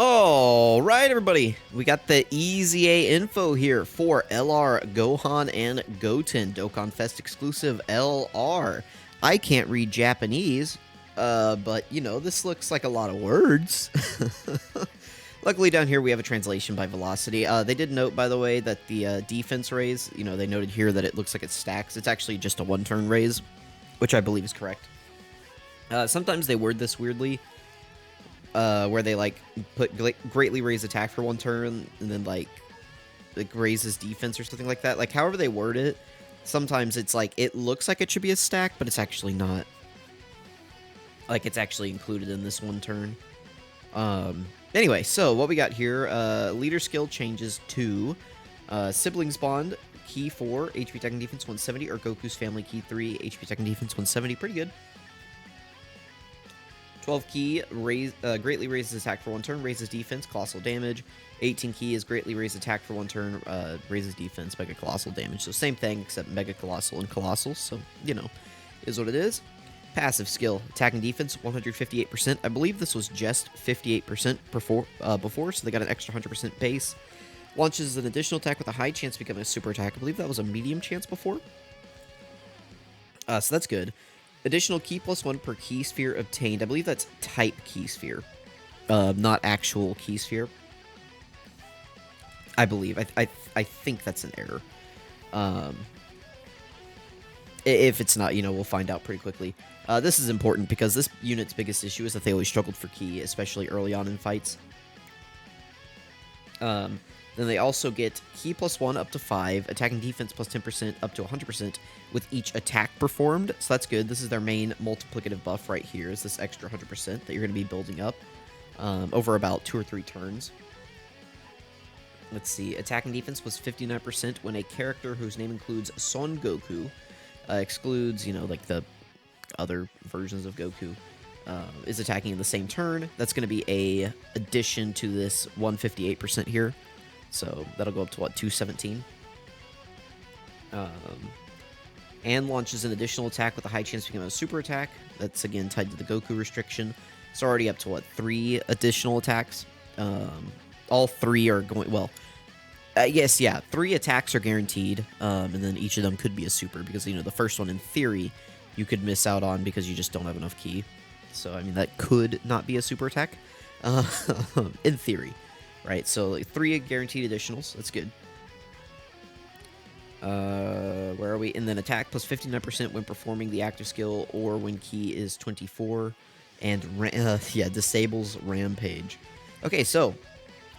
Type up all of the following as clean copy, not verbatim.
All right, everybody. We got the EZA info here for LR, Gohan, and Goten. Dokkan Fest exclusive LR. I can't read Japanese, but, you know, this looks like a lot of words. Luckily, down here, we have a translation by Velocity. They did note, by the way, that the defense raise, you know, they noted here that it looks like it stacks. It's actually just a one-turn raise, which I believe is correct. Sometimes they word this weirdly. Where they like put greatly raise attack for one turn and then like raises defense or something like that. Like however they word it, sometimes it's like it looks like it should be a stack, but it's actually not. Like it's actually included in this one turn. Anyway, so what we got here, leader skill changes to siblings bond key 4 HP attack and defense 170 or Goku's family key 3 HP attack and defense 170. Pretty good. 12 key, greatly raises attack for one turn, raises defense, colossal damage. 18 key is greatly raised attack for one turn, raises defense, mega colossal damage. So same thing, except mega colossal and colossal. So, you know, is what it is. Passive skill, attack and defense, 158%. I believe this was just 58% before, so they got an extra 100% base. Launches an additional attack with a high chance of becoming a super attack. I believe that was a medium chance before. So that's good. Additional key +1 per key sphere obtained. I believe that's type key sphere, not actual key sphere. I believe. I think that's an error. If it's not, you know, we'll find out pretty quickly. This is important because this unit's biggest issue is that they always struggled for key, especially early on in fights. Then they also get key +1 up to 5, attack and defense +10% up to 100% with each attack performed. So that's good. This is their main multiplicative buff right here, is this extra 100% that you're going to be building up over about 2 or 3 turns. Let's see. Attack and defense was 59% when a character whose name includes Son Goku, excludes, you know, like the other versions of Goku, is attacking in the same turn. That's going to be a addition to this 158% here. So that'll go up to, what, 217? And launches an additional attack with a high chance of becoming a super attack. That's, again, tied to the Goku restriction. It's already up to, what, 3 additional attacks? All 3 are going... Well, yes, yeah, 3 attacks are guaranteed. And then each of them could be a super. Because, you know, the first one, in theory, you could miss out on because you just don't have enough key. So, I mean, that could not be a super attack. In theory. Right, so like 3 guaranteed additionals. That's good. Where are we? And then attack plus 59% when performing the active skill or when key is 24. And, yeah, disables Rampage. Okay, so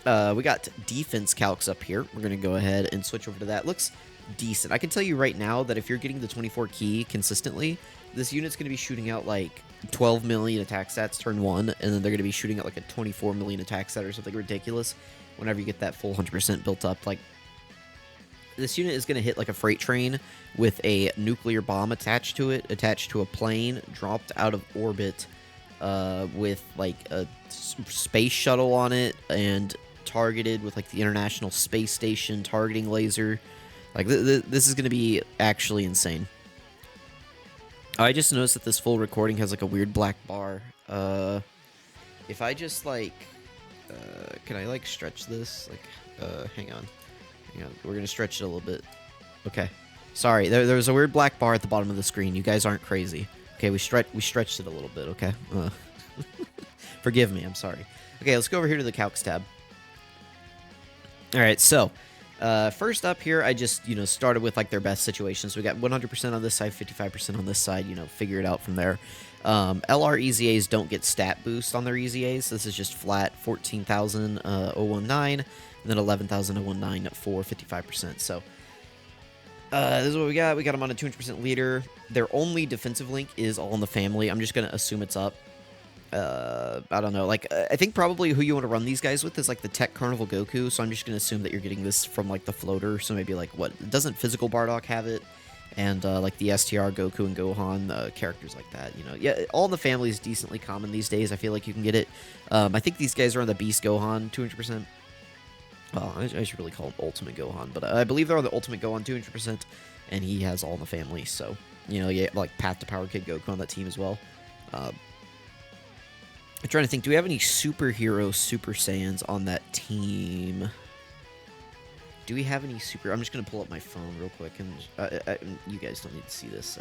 we got defense calcs up here. We're going to go ahead and switch over to that. Looks decent. I can tell you right now that if you're getting the 24 key consistently, this unit's going to be shooting out like 12 million attack stats turn 1, and then they're going to be shooting out like a 24 million attack stat or something ridiculous whenever you get that full 100% built up. Like, this unit is going to hit like a freight train with a nuclear bomb attached to it, attached to a plane, dropped out of orbit with like a space shuttle on it, and targeted with like the International Space Station targeting laser. Like, this is going to be actually insane. I just noticed that this full recording has like a weird black bar. If I just like, can I like stretch this? Like, hang on. We're gonna stretch it a little bit. Okay. Sorry, there was a weird black bar at the bottom of the screen. You guys aren't crazy. Okay, we stretched it a little bit. Okay. Forgive me. I'm sorry. Okay, let's go over here to the Calcs tab. All right, so. First up here, I just, you know, started with, like, their best situations. We got 100% on this side, 55% on this side, you know, figure it out from there. LR EZAs don't get stat boost on their EZAs. This is just flat 14,019, and then 11,019 for 55%. So, this is what we got. We got them on a 200% leader. Their only defensive link is All in the Family. I'm just going to assume it's up. I don't know, like, I think probably who you want to run these guys with is, like, the Tech Carnival Goku, so I'm just going to assume that you're getting this from, like, the floater, so maybe, like, what, doesn't Physical Bardock have it? And, like, the STR Goku and Gohan, characters like that, you know, yeah, All in the Family is decently common these days. I feel like you can get it. I think these guys are on the Beast Gohan, 200%. Well, I should really call him Ultimate Gohan, but I believe they're on the Ultimate Gohan, 200%, and he has All in the Family, so, you know, yeah, like, Path to Power Kid Goku on that team as well. I'm trying to think, do we have any superhero Super Saiyans on that team? Do we have any super... I'm just going to pull up my phone real quick, and you guys don't need to see this.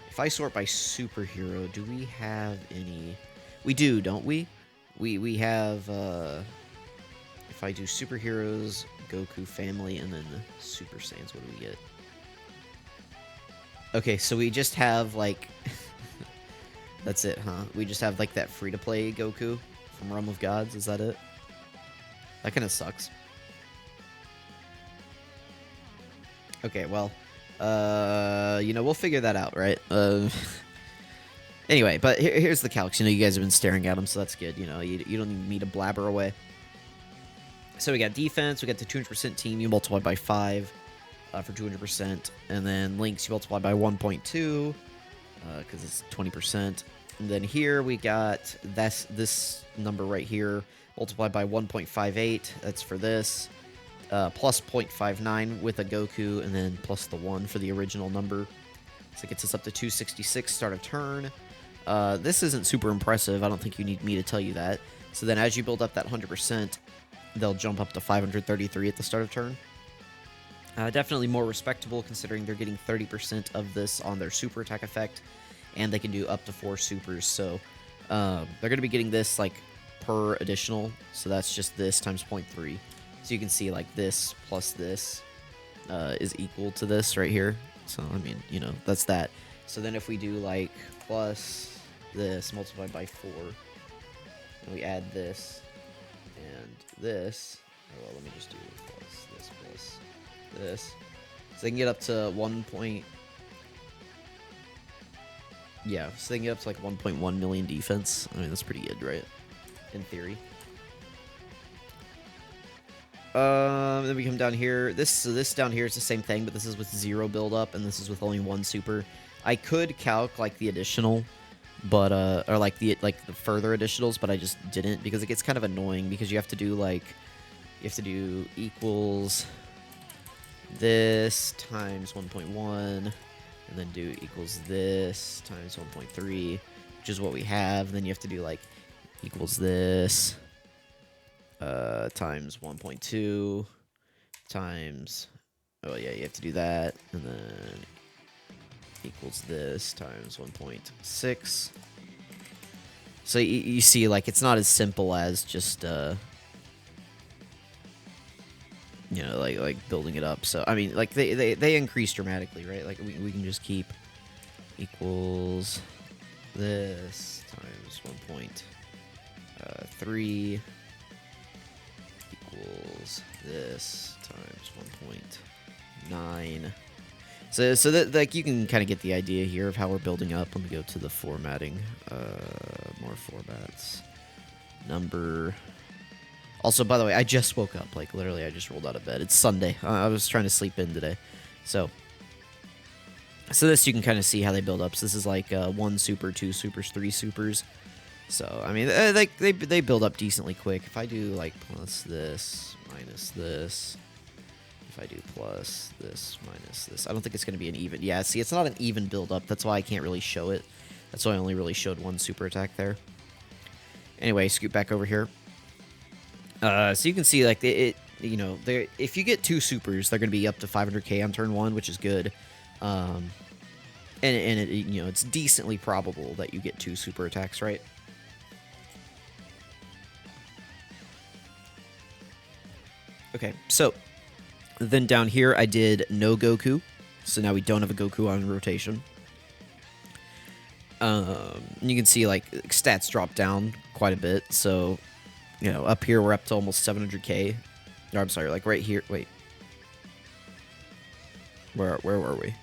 If I sort by superhero, do we have any... We do, don't we? We have... If I do superheroes, Goku family, and then the Super Saiyans, what do we get? Okay, so we just have, like... That's it, huh? We just have, like, that free-to-play Goku from Realm of Gods. Is that it? That kind of sucks. Okay, well, you know, we'll figure that out, right? Anyway, but here's the calcs. You know, you guys have been staring at them, so that's good. You know, you don't need me to blabber away. So we got defense. We got the 200% team. You multiply by 5 for 200%. And then links, you multiply by 1.2 because it's 20%. And then here we got this number right here multiplied by 1.58. That's for this. Plus 0.59 with a Goku, and then plus the 1 for the original number. So it gets us up to 266, start a turn. This isn't super impressive. I don't think you need me to tell you that. So then as you build up that 100%, they'll jump up to 533 at the start of turn. Definitely more respectable considering they're getting 30% of this on their super attack effect, and they can do up to 4 supers. So they're going to be getting this like per additional. So that's just this times 0.3. So you can see, like, this plus this is equal to this right here. So, I mean, you know, that's that. So then if we do, like, plus this multiplied by 4, and we add this and this. Oh, well, let me just do plus this. So they can get up to 1 point... Yeah, so they can get up to, like, 1.1 million defense. I mean, that's pretty good, right? In theory. Then we come down here. This down here is the same thing, but this is with 0 build up, and this is with only 1 super. I could calc like the additional, but or like the further additionals, but I just didn't because it gets kind of annoying because you have to do equals this times 1.1, and then do equals this times 1.3, which is what we have. And then you have to do like equals this. Times 1.2 times, oh yeah, you have to do that, and then equals this times 1.6. So you see, like, it's not as simple as just, you know, like building it up. So, I mean, like, they increase dramatically, right? Like, we can just keep equals this times 1.3 equals this times 1.9. So that, like, you can kind of get the idea here of how we're building up. Let me go to the formatting. More formats. Number. Also, by the way, I just woke up. Like, literally, I just rolled out of bed. It's Sunday. I was trying to sleep in today. So this, you can kind of see how they build up. So this is like 1 super, 2 supers, 3 supers. So, I mean, they build up decently quick. If I do, like, plus this, minus this, if I do plus this, minus this, I don't think it's going to be an even. Yeah, see, it's not an even build up. That's why I can't really show it. That's why I only really showed 1 super attack there. Anyway, scoot back over here. So you can see, like, you know, if you get 2 supers, they're going to be up to 500k on turn 1, which is good. And it, you know, it's decently probable that you get 2 super attacks, right? Okay, so then down here I did no Goku, so now we don't have a Goku on rotation. You can see, like, stats drop down quite a bit, so, you know, up here we're up to almost 700k. Or, I'm sorry, like right here, wait. Where were we?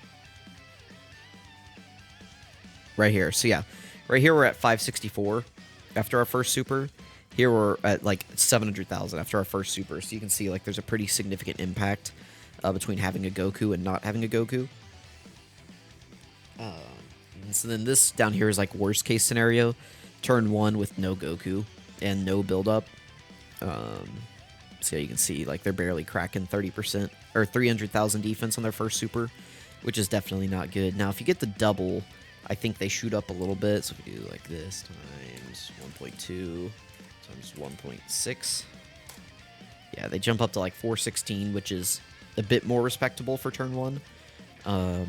Right here, so yeah. Right here we're at 564 after our first super. Here we're at, like, 700,000 after our first super. So you can see, like, there's a pretty significant impact between having a Goku and not having a Goku. And so then this down here is, like, worst case scenario. Turn 1 with no Goku and no build-up. So you can see, like, they're barely cracking 30% or 300,000 defense on their first super, which is definitely not good. Now, if you get the double, I think they shoot up a little bit. So if we do like this times 1.2 times 1.6. Yeah, they jump up to like 416, which is a bit more respectable for turn 1. And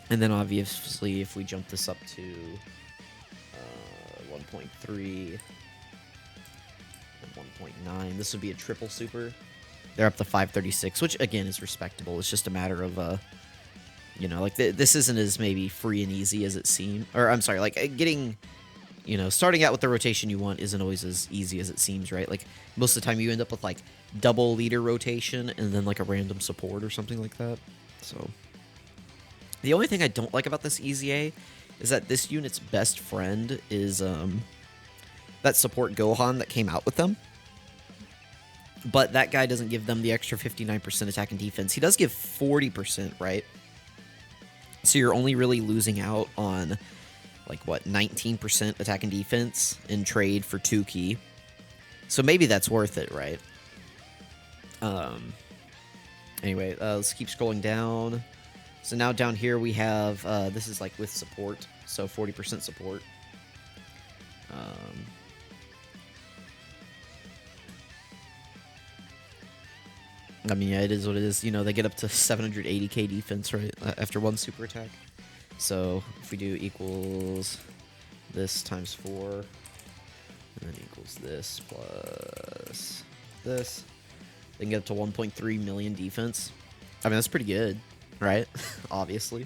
then obviously if we jump this up to 1.3 and 1.9, this would be a triple super. They're up to 536, which again is respectable. It's just a matter of you know, like this isn't as maybe free and easy as it seems. Or I'm sorry, like getting, you know, starting out with the rotation you want isn't always as easy as it seems, right? Like most of the time you end up with like double leader rotation and then like a random support or something like that. So the only thing I don't like about this EZA is that this unit's best friend is that support Gohan that came out with them. But that guy doesn't give them the extra 59% attack and defense. He does give 40%, right? So you're only really losing out on, like, what, 19% attack and defense in trade for 2 key. So maybe that's worth it, right? Anyway, let's keep scrolling down. So now down here we have, this is, like, with support. So 40% support. I mean, yeah, it is what it is. You know, they get up to 780k defense, right, after 1 super attack. So if we do equals this times 4, and then equals this plus this, they can get up to 1.3 million defense. I mean, that's pretty good, right? Obviously.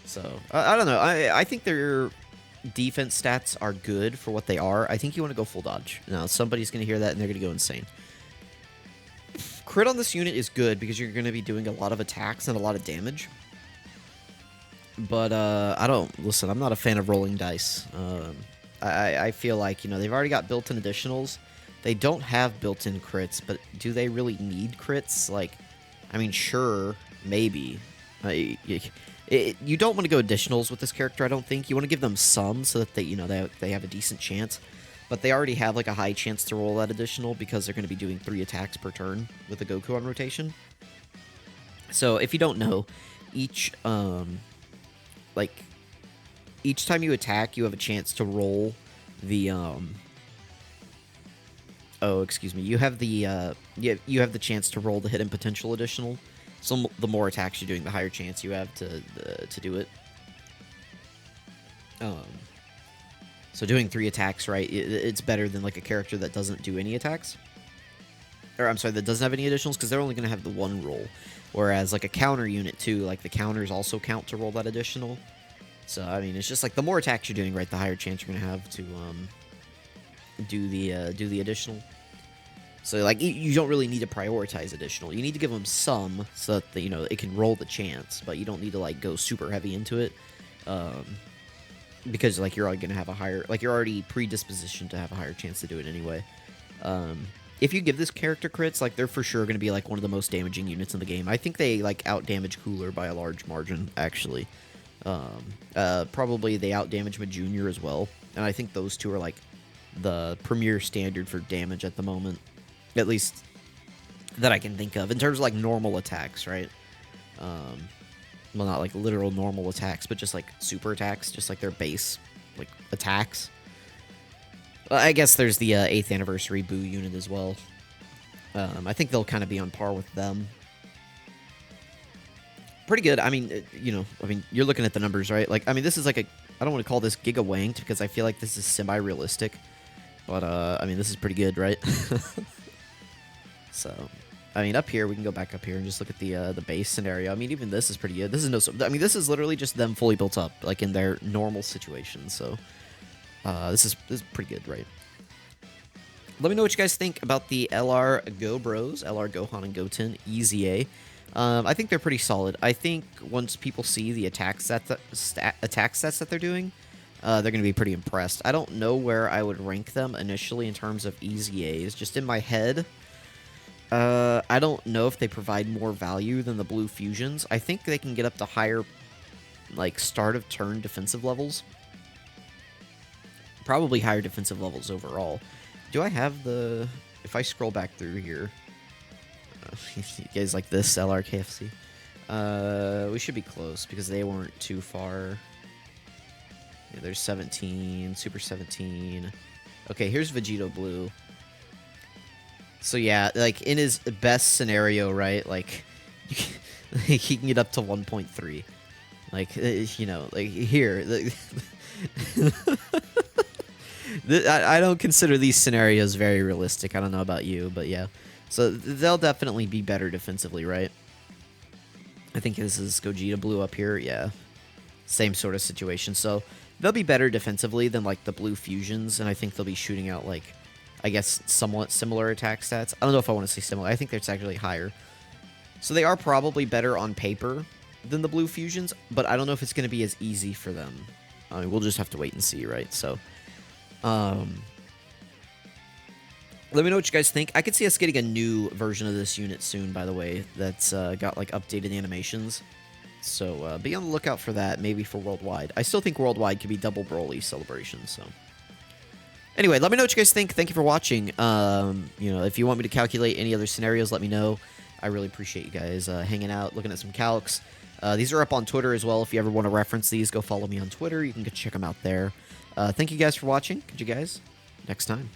So, I don't know. I think their defense stats are good for what they are. I think you want to go full dodge. Now, somebody's going to hear that, and they're going to go insane. Crit on this unit is good because you're going to be doing a lot of attacks and a lot of damage. But, listen, I'm not a fan of rolling dice. I feel like, you know, they've already got built-in additionals. They don't have built-in crits, but do they really need crits? Like, I mean, sure, maybe. You don't want to go additionals with this character, I don't think. You want to give them some so that they, you know, they have a decent chance. But they already have, like, a high chance to roll that additional because they're going to be doing 3 attacks per turn with the Goku on rotation. So, if you don't know, each time you attack, you have a chance to roll the, you have the, you have the chance to roll the hidden potential additional. So, the more attacks you're doing, the higher chance you have to do it. So doing 3 attacks, right, it's better than, like, a character that doesn't do any attacks. Or, I'm sorry, that doesn't have any additionals, because they're only going to have the 1 roll. Whereas, like, a counter unit, too, like, the counters also count to roll that additional. So, I mean, it's just, like, the more attacks you're doing, right, the higher chance you're going to have to, do the additional. So, like, you don't really need to prioritize additional. You need to give them some, so that, you know, it can roll the chance, but you don't need to, like, go super heavy into it. Because, like, you're already going to have a higher... Like, you're already predispositioned to have a higher chance to do it anyway. If you give this character crits, like, they're for sure going to be, like, one of the most damaging units in the game. I think they, like, out-damage Cooler by a large margin, actually. Probably they out-damage Majunior as well. And I think those two are, like, the premier standard for damage at the moment. At least that I can think of. In terms of, like, normal attacks, right? Well, not like literal normal attacks, but just like super attacks, just like their base, like, attacks. I guess there's the 8th anniversary Boo unit as well. I think they'll kind of be on par with them. Pretty good. I mean, you know, you're looking at the numbers, right? Like, I mean, this is like a, I don't want to call this Giga Wanked because I feel like this is semi-realistic. But, I mean, this is pretty good, right? So... I mean, up here, we can go back up here and just look at the base scenario. I mean, even this is pretty good. This is I mean, this is literally just them fully built up, like, in their normal situation. So, this is pretty good, right? Let me know what you guys think about the LR Gobros, LR Gohan and Goten EZA. I think they're pretty solid. I think once people see the attack sets that they're doing, they're going to be pretty impressed. I don't know where I would rank them initially in terms of EZAs. Just in my head... I don't know if they provide more value than the Blue Fusions. I think they can get up to higher, like, start of turn defensive levels. Probably higher defensive levels overall. Do I have the... If I scroll back through here... you guys like this, LRKFC? We should be close, because they weren't too far. Yeah, there's 17, Super 17. Okay, here's Vegito Blue. So yeah, like in his best scenario, right? Like he can get up to 1.3. Like you know, like here. Like, I don't consider these scenarios very realistic. I don't know about you, but yeah. So they'll definitely be better defensively, right? I think this is Gogeta Blue up here. Yeah, same sort of situation. So they'll be better defensively than like the Blue Fusions, and I think they'll be shooting out like, I guess, somewhat similar attack stats. I don't know if I want to say similar. I think it's actually higher. So they are probably better on paper than the Blue Fusions, but I don't know if it's going to be as easy for them. I mean, we'll just have to wait and see, right? So, let me know what you guys think. I could see us getting a new version of this unit soon, by the way, that's got like updated animations. So be on the lookout for that, maybe for Worldwide. I still think Worldwide could be double Broly celebrations, so... Anyway, let me know what you guys think. Thank you for watching. You know, if you want me to calculate any other scenarios, let me know. I really appreciate you guys hanging out, looking at some calcs. These are up on Twitter as well. If you ever want to reference these, go follow me on Twitter. You can go check them out there. Thank you guys for watching. Catch you guys next time.